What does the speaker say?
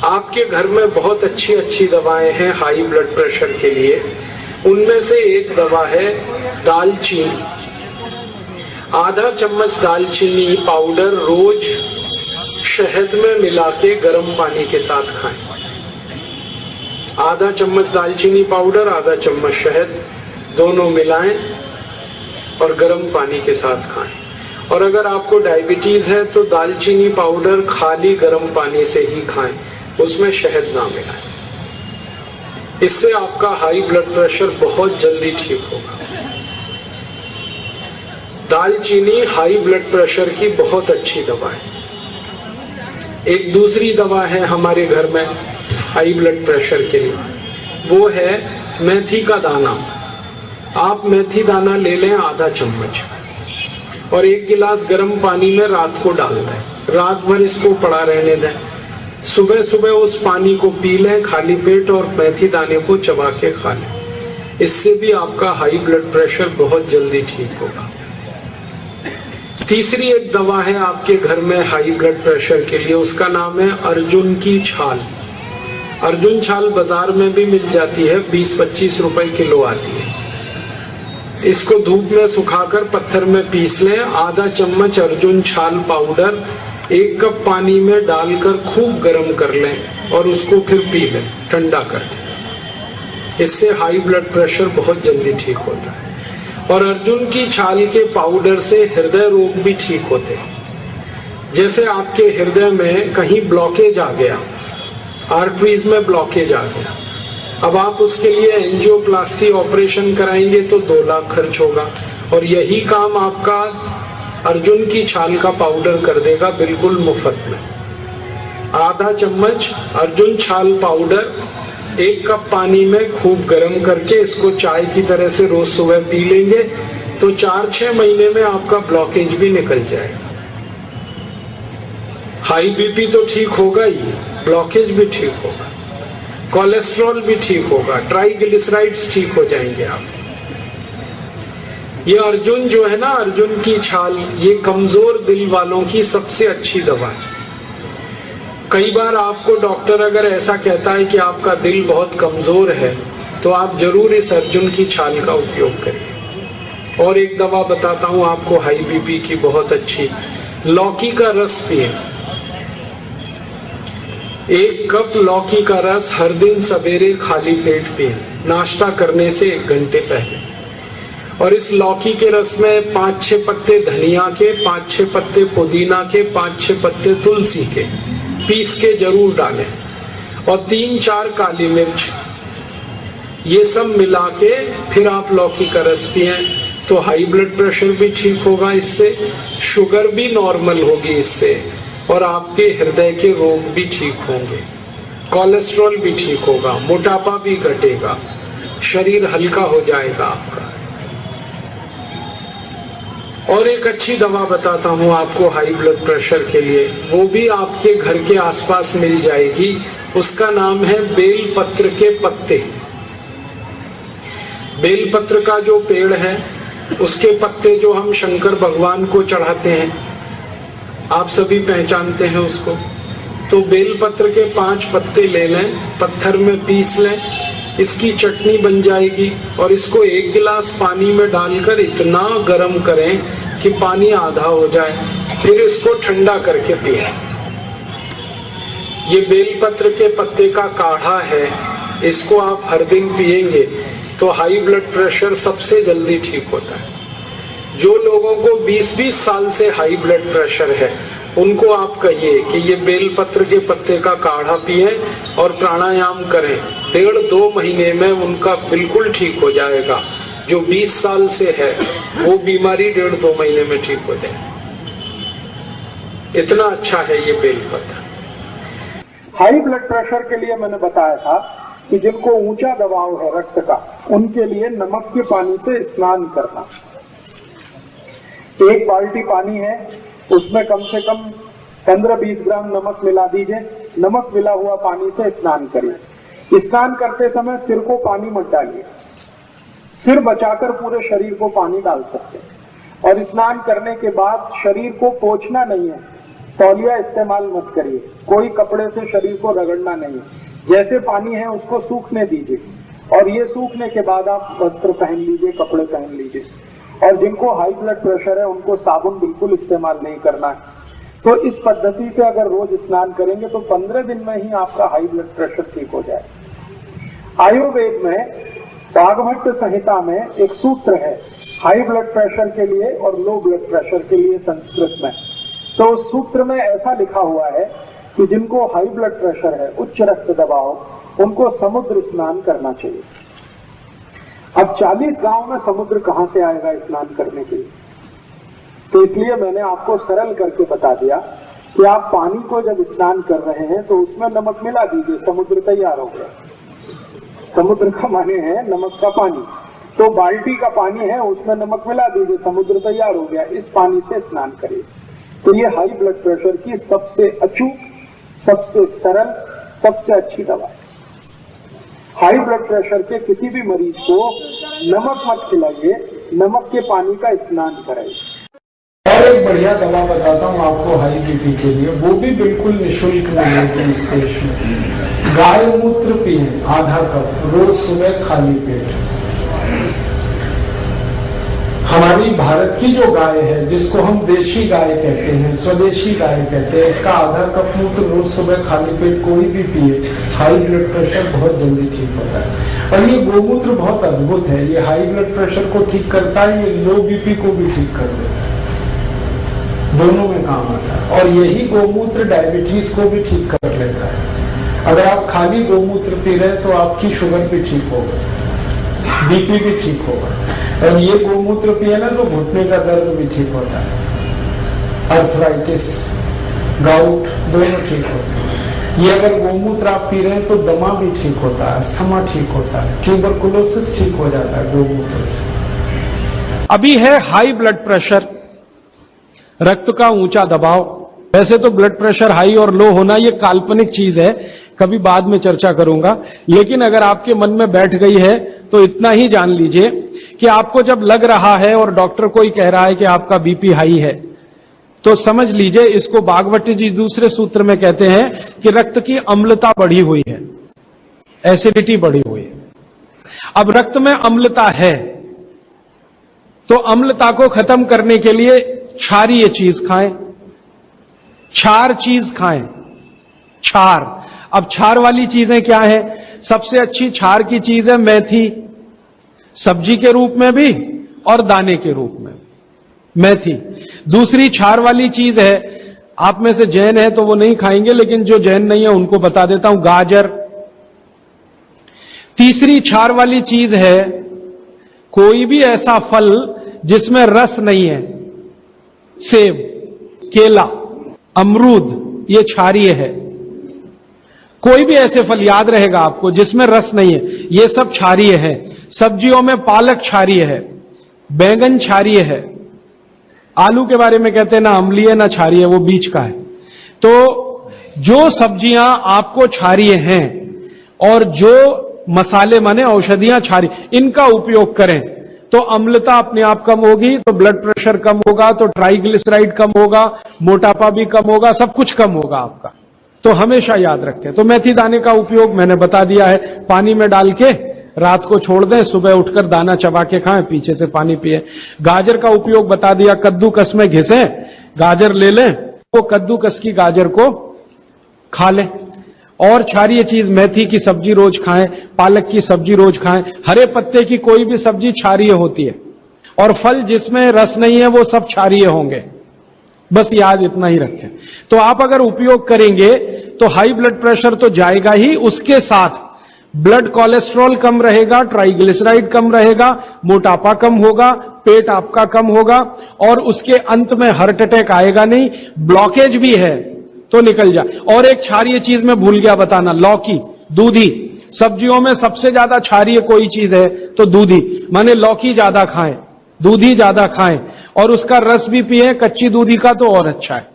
आपके घर में बहुत अच्छी अच्छी दवाएं हैं हाई ब्लड प्रेशर के लिए। उनमें से एक दवा है दालचीनी। आधा चम्मच दालचीनी पाउडर रोज शहद में मिला के गर्म पानी के साथ खाएं। आधा चम्मच दालचीनी पाउडर, आधा चम्मच शहद, दोनों मिलाएं और गर्म पानी के साथ खाएं। और अगर आपको डायबिटीज है तो दालचीनी पाउडर खाली गर्म पानी से ही खाएं, उसमें शहद ना मिलाएं। इससे आपका हाई ब्लड प्रेशर बहुत जल्दी ठीक होगा। दालचीनी हाई ब्लड प्रेशर की बहुत अच्छी दवा है। एक दूसरी दवा है हमारे घर में हाई ब्लड प्रेशर के लिए, वो है मेथी का दाना। आप मेथी दाना ले लें आधा चम्मच और 1 गिलास गर्म पानी में रात को डाल दें। रात भर इसको पड़ा रहने दें। सुबह सुबह उस पानी को पी लें खाली पेट और मेथी दाने को चबा के खा लें। इससे भी आपका हाई ब्लड प्रेशर बहुत जल्दी ठीक होगा। तीसरी एक दवा है आपके घर में हाई ब्लड प्रेशर के लिए, उसका नाम है अर्जुन की छाल। अर्जुन छाल बाजार में भी मिल जाती है, 20-25 रुपए किलो आती है। इसको धूप में सुखाकर पत्थर में पीस लें। आधा चम्मच अर्जुन छाल पाउडर 1 कप पानी में डालकर खूब गर्म कर लें और उसको फिर पी लें ठंडा कर। इससे हाई ब्लड प्रेशर बहुत जल्दी ठीक होता है। और अर्जुन की छाल के पाउडर से हृदय रोग भी ठीक होते हैं। जैसे आपके हृदय में कहीं ब्लॉकेज आ गया, आर्टरीज में ब्लॉकेज आ गया, अब आप उसके लिए एंजियोप्लास्टी ऑपरेशन कराएंगे तो 2 लाख खर्च होगा, और यही काम आपका अर्जुन की छाल का पाउडर कर देगा बिल्कुल मुफ्त में। आधा चम्मच अर्जुन छाल पाउडर 1 कप पानी में खूब गर्म करके इसको चाय की तरह से रोज सुबह पी लेंगे तो 4-6 महीने में आपका ब्लॉकेज भी निकल जाएगा। हाई बीपी तो ठीक होगा ही, ब्लॉकेज भी ठीक होगा, कोलेस्ट्रॉल भी ठीक होगा, ट्राइग्लिसराइड्स ठीक हो जाएंगे आपके। ये अर्जुन जो है ना, अर्जुन की छाल, ये कमजोर दिल वालों की सबसे अच्छी दवा है। कई बार आपको डॉक्टर अगर ऐसा कहता है कि आपका दिल बहुत कमजोर है तो आप जरूर इस अर्जुन की छाल का उपयोग करिए। और एक दवा बताता हूं आपको हाई बीपी की बहुत अच्छी, लौकी का रस पिए। 1 कप लौकी का रस हर दिन सवेरे खाली पेट पिए, नाश्ता करने से 1 घंटे पहले। और इस लौकी के रस में 5-6 पत्ते धनिया के, 5-6 पत्ते पुदीना के, 5-6 पत्ते तुलसी के पीस के जरूर डालें, और 3-4 काली मिर्च, ये सब मिला के फिर आप लौकी का रस पिए तो हाई ब्लड प्रेशर भी ठीक होगा इससे, शुगर भी नॉर्मल होगी इससे, और आपके हृदय के रोग भी ठीक होंगे, कोलेस्ट्रॉल भी ठीक होगा, मोटापा भी घटेगा, शरीर हल्का हो जाएगा आपका। और एक अच्छी दवा बताता हूं आपको हाई ब्लड प्रेशर के लिए, वो भी आपके घर के आसपास मिल जाएगी। उसका नाम है बेल पत्र के पत्ते। बेल पत्र का जो पेड़ है उसके पत्ते जो हम शंकर भगवान को चढ़ाते हैं, आप सभी पहचानते हैं उसको। तो बेल पत्र के 5 पत्ते ले लें, पत्थर में पीस लें, इसकी चटनी बन जाएगी। और इसको 1 गिलास पानी में डालकर इतना गर्म करें कि पानी आधा हो जाए, फिर इसको ठंडा करके पिएं। ये बेलपत्र के पत्ते का काढ़ा है, इसको आप हर दिन पिएंगे तो हाई ब्लड प्रेशर सबसे जल्दी ठीक होता है। जो लोगों को 20-20 साल से हाई ब्लड प्रेशर है उनको आप कहिए कि ये बेलपत्र के पत्ते का काढ़ा पिए और प्राणायाम करें, 1.5-2 महीने में उनका बिल्कुल ठीक हो जाएगा। जो 20 साल से है वो बीमारी 1.5-2 महीने में ठीक हो जाए। इतना अच्छा है ये बेलपत्र। हाई ब्लड प्रेशर के लिए मैंने बताया था कि जिनको ऊंचा दबाव है रक्त का, उनके लिए नमक के पानी से स्नान करना। 1 बाल्टी पानी है, उसमें कम से कम 15-20 ग्राम नमक मिला दीजिए। नमक मिला हुआ पानी से स्नान करिए। स्नान करते समय सिर को पानी मत डालिए, सिर बचाकर पूरे शरीर को पानी डाल सकते हैं। और स्नान करने के बाद शरीर को पोंछना नहीं है, तौलिया इस्तेमाल मत करिए, कोई कपड़े से शरीर को रगड़ना नहीं, जैसे पानी है उसको सूखने दीजिए और ये सूखने के बाद आप वस्त्र पहन लीजिए, कपड़े पहन लीजिए। और जिनको हाई ब्लड प्रेशर है उनको साबुन बिल्कुल इस्तेमाल नहीं करना है। तो इस पद्धति से अगर रोज स्नान करेंगे तो 15 दिन में ही आपका हाई ब्लड प्रेशर ठीक हो जाए। आयुर्वेद में भागवत संहिता में एक सूत्र है हाई ब्लड प्रेशर के लिए और लो ब्लड प्रेशर के लिए संस्कृत में। तो उस सूत्र में ऐसा लिखा हुआ है कि जिनको हाई ब्लड प्रेशर है, उच्च रक्त दबाव, उनको समुद्र स्नान करना चाहिए। अब 40 गांव में समुद्र कहां से आएगा स्नान करने के लिए? तो इसलिए मैंने आपको सरल करके बता दिया कि आप पानी को जब स्नान कर रहे हैं तो उसमें नमक मिला दीजिए, समुद्र तैयार हो गया। समुद्र का माने है नमक का पानी, तो बाल्टी का पानी है उसमें नमक मिला दीजिए, समुद्र तैयार हो गया। इस पानी से स्नान करिए। तो ये हाई ब्लड प्रेशर की सबसे अचूक, सबसे सरल, सबसे अच्छी दवा है। हाई ब्लड प्रेशर के किसी भी मरीज को नमक मत खिलाइए, नमक के पानी का स्नान कराइए। और एक बढ़िया दवा बताता हूँ आपको हाई बीपी के लिए, वो भी बिल्कुल निःशुल्क मिलेगी इस देश में। गाय मूत्र पिए आधा कप रोज सुबह खाली पेट। हमारी भारत की जो गाय है, जिसको हम देशी गाय कहते हैं, स्वदेशी गाय कहते हैं, इसका आधा कप मूत्र रोज सुबह खाली पेट कोई भी पिए, हाई ब्लड प्रेशर बहुत जल्दी ठीक होता है। और ये गोमूत्र बहुत अद्भुत है, ये हाई ब्लड प्रेशर को ठीक करता है, ये लो बीपी को भी ठीक कर देता है, दोनों में काम आता है। और यही गोमूत्र डायबिटीज को भी ठीक कर लेता है। अगर आप खाली गोमूत्र पी रहे हैं तो आपकी शुगर भी ठीक होगा, बीपी भी ठीक होगा। और ये गोमूत्र पिए ना तो घुटने का दर्द भी ठीक होता है, अर्थराइटिस, गाउट दोनों ठीक होते हैं। ये अगर गोमूत्र आप पी रहे हैं तो दमा भी ठीक होता है, अस्थमा ठीक होता है, ट्यूबरकुलोसिस ठीक हो जाता है गोमूत्र से। अभी है हाई ब्लड प्रेशर, रक्त का ऊंचा दबाव। वैसे तो ब्लड प्रेशर हाई और लो होना ये काल्पनिक चीज है, कभी बाद में चर्चा करूंगा, लेकिन अगर आपके मन में बैठ गई है तो इतना ही जान लीजिए कि आपको जब लग रहा है और डॉक्टर कोई कह रहा है कि आपका बीपी हाई है, तो समझ लीजिए इसको भागवत जी दूसरे सूत्र में कहते हैं कि रक्त की अम्लता बढ़ी हुई है, एसिडिटी बढ़ी हुई है। अब रक्त में अम्लता है तो अम्लता को खत्म करने के लिए क्षारीय चीज खाएं, क्षार चीज खाएं, क्षार। अब क्षार वाली चीजें क्या है? सबसे अच्छी क्षार की चीज है मेथी, सब्जी के रूप में भी और दाने के रूप में मेथी। दूसरी क्षार वाली चीज है, आप में से जैन है तो वो नहीं खाएंगे, लेकिन जो जैन नहीं है उनको बता देता हूं, गाजर। तीसरी क्षार वाली चीज है कोई भी ऐसा फल जिसमें रस नहीं है, सेब, केला, अमरूद, ये क्षारीय है। कोई भी ऐसे फल याद रहेगा आपको जिसमें रस नहीं है, ये सब क्षारीय है। सब्जियों में पालक क्षारीय है, बैंगन क्षारीय है, आलू के बारे में कहते हैं ना अम्लीय ना क्षारीय, वो बीच का है। तो जो सब्जियां आपको क्षारीय हैं और जो मसाले माने औषधियां क्षारीय, इनका उपयोग करें तो अम्लता अपने आप कम होगी, तो ब्लड प्रेशर कम होगा, तो ट्राइग्लिसराइड कम होगा, मोटापा भी कम होगा, सब कुछ कम होगा आपका। तो हमेशा याद रखें। तो मेथी दाने का उपयोग मैंने बता दिया है, पानी में डाल के रात को छोड़ दें, सुबह उठकर दाना चबा के खाएं, पीछे से पानी पिए। गाजर का उपयोग बता दिया, कद्दूकस में घिसें, गाजर ले लें, वो कद्दूकस की गाजर को खा लें। और क्षारीय चीज मेथी की सब्जी रोज खाएं, पालक की सब्जी रोज खाएं, हरे पत्ते की कोई भी सब्जी क्षारीय होती है, और फल जिसमें रस नहीं है वो सब क्षारीय होंगे, बस याद इतना ही रखें। तो आप अगर उपयोग करेंगे तो हाई ब्लड प्रेशर तो जाएगा ही, उसके साथ ब्लड कोलेस्ट्रॉल कम रहेगा, ट्राइग्लिसराइड कम रहेगा, मोटापा कम होगा, पेट आपका कम होगा, और उसके अंत में हार्ट अटैक आएगा नहीं। ब्लॉकेज भी है तो निकल जाए। और एक क्षारीय चीज में भूल गया बताना, लौकी, दूधी। सब्जियों में सबसे ज्यादा क्षारीय कोई चीज है तो दूधी, माने लौकी ज्यादा खाएं, दूधी ज्यादा खाएं, और उसका रस भी पिए, कच्ची दूधी का तो और अच्छा है।